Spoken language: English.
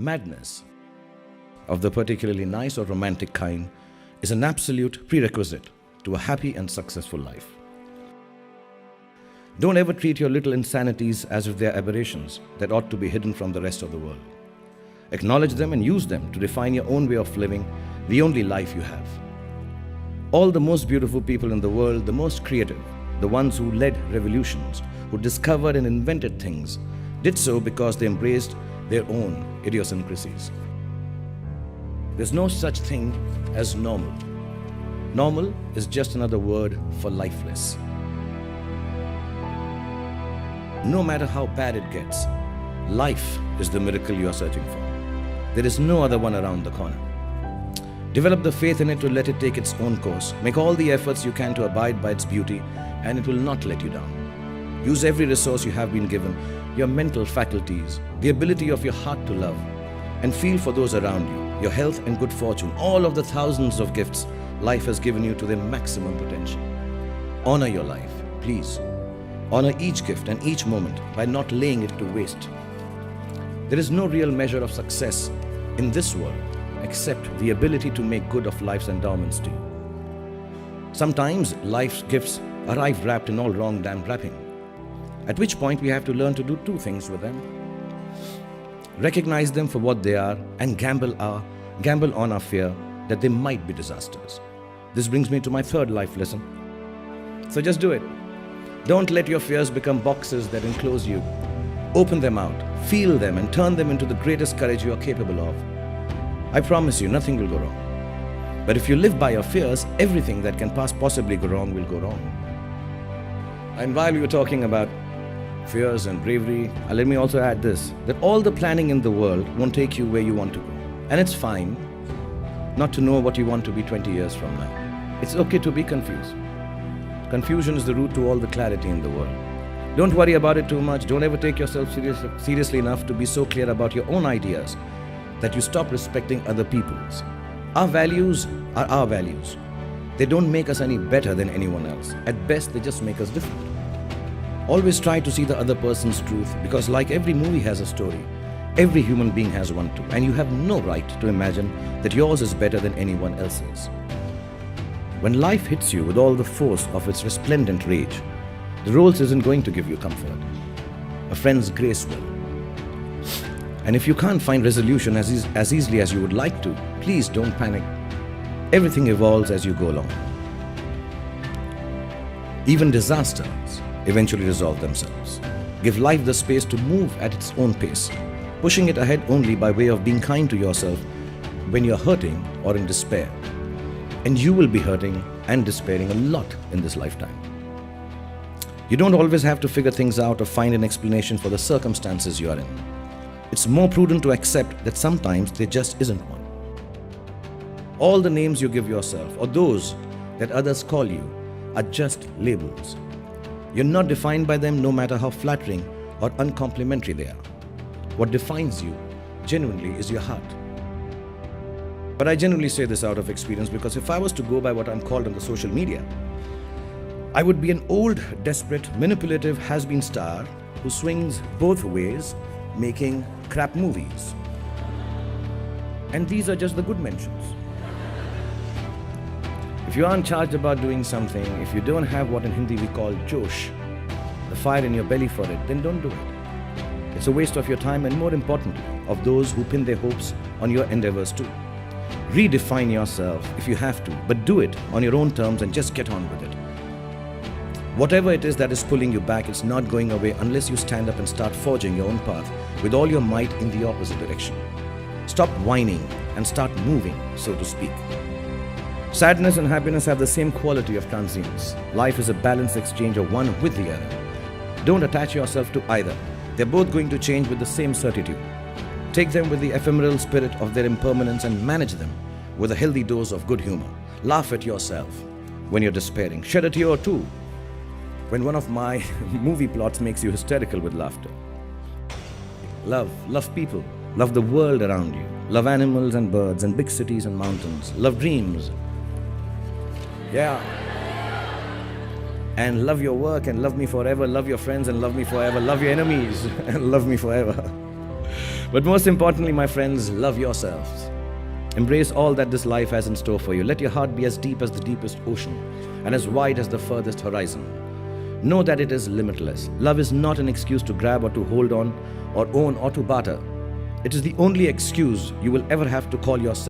Madness, of the particularly nice or romantic kind, is an absolute prerequisite to a happy and successful life. Don't ever treat your little insanities as if they are aberrations that ought to be hidden from the rest of the world. Acknowledge them and use them to define your own way of living, the only life you have. All the most beautiful people in the world, the most creative, the ones who led revolutions, who discovered and invented things, did so because they embraced their own idiosyncrasies. There's no such thing as normal. Normal is just another word for lifeless. No matter how bad it gets, life is the miracle you are searching for. There is no other one around the corner. Develop the faith in it to let it take its own course. Make all the efforts you can to abide by its beauty, and it will not let you down. Use every resource you have been given, your mental faculties, the ability of your heart to love, and feel for those around you, your health and good fortune, all of the thousands of gifts life has given you to their maximum potential. Honor your life, please. Honor each gift and each moment by not laying it to waste. There is no real measure of success in this world except the ability to make good of life's endowments to you. Sometimes life's gifts arrive wrapped in all wrong damn wrapping, at which point we have to learn to do two things with them. Recognize them for what they are and gamble on our fear that they might be disasters. This brings me to my third life lesson. So just do it. Don't let your fears become boxes that enclose you. Open them out, feel them, and turn them into the greatest courage you are capable of. I promise you, nothing will go wrong. But if you live by your fears, everything that can possibly go wrong will go wrong. And while we were talking about fears and bravery, let me also add this, that all the planning in the world won't take you where you want to go. And it's fine not to know what you want to be 20 years from now. It's okay to be confused. Confusion is the root to all the clarity in the world. Don't worry about it too much. Don't ever take yourself seriously enough to be so clear about your own ideas that you stop respecting other people's. Our values are our values. They don't make us any better than anyone else. At best, they just make us different. Always try to see the other person's truth, because like every movie has a story, every human being has one too, and you have no right to imagine that yours is better than anyone else's. When life hits you with all the force of its resplendent rage, the Rolls isn't going to give you comfort. A friend's grace will. And if you can't find resolution as easily as you would like to, please don't panic. Everything evolves as you go along. Even disasters eventually resolve themselves. Give life the space to move at its own pace, pushing it ahead only by way of being kind to yourself when you're hurting or in despair. And you will be hurting and despairing a lot in this lifetime. You don't always have to figure things out or find an explanation for the circumstances you are in. It's more prudent to accept that sometimes there just isn't one. All the names you give yourself or those that others call you are just labels. You're not defined by them, no matter how flattering or uncomplimentary they are. What defines you genuinely is your heart. But I genuinely say this out of experience, because if I was to go by what I'm called on the social media, I would be an old, desperate, manipulative has-been star who swings both ways, making crap movies. And these are just the good mentions. If you aren't charged about doing something, if you don't have what in Hindi we call josh, the fire in your belly for it, then don't do it. It's a waste of your time, and more importantly, of those who pin their hopes on your endeavors too. Redefine yourself if you have to, but do it on your own terms and just get on with it. Whatever it is that is pulling you back, it's not going away unless you stand up and start forging your own path with all your might in the opposite direction. Stop whining and start moving, so to speak. Sadness and happiness have the same quality of transience. Life is a balanced exchange of one with the other. Don't attach yourself to either. They're both going to change with the same certitude. Take them with the ephemeral spirit of their impermanence and manage them with a healthy dose of good humor. Laugh at yourself when you're despairing. Shed a tear or two when one of my movie plots makes you hysterical with laughter. Love people. Love the world around you. Love animals and birds and big cities and mountains. Love dreams. Yeah. And love your work and love me forever. Love your friends and love me forever. Love your enemies and love me forever. But most importantly, my friends, love yourselves. Embrace all that this life has in store for you. Let your heart be as deep as the deepest ocean and as wide as the furthest horizon. Know that it is limitless. Love is not an excuse to grab or to hold on or own or to barter. It is the only excuse you will ever have to call yourself.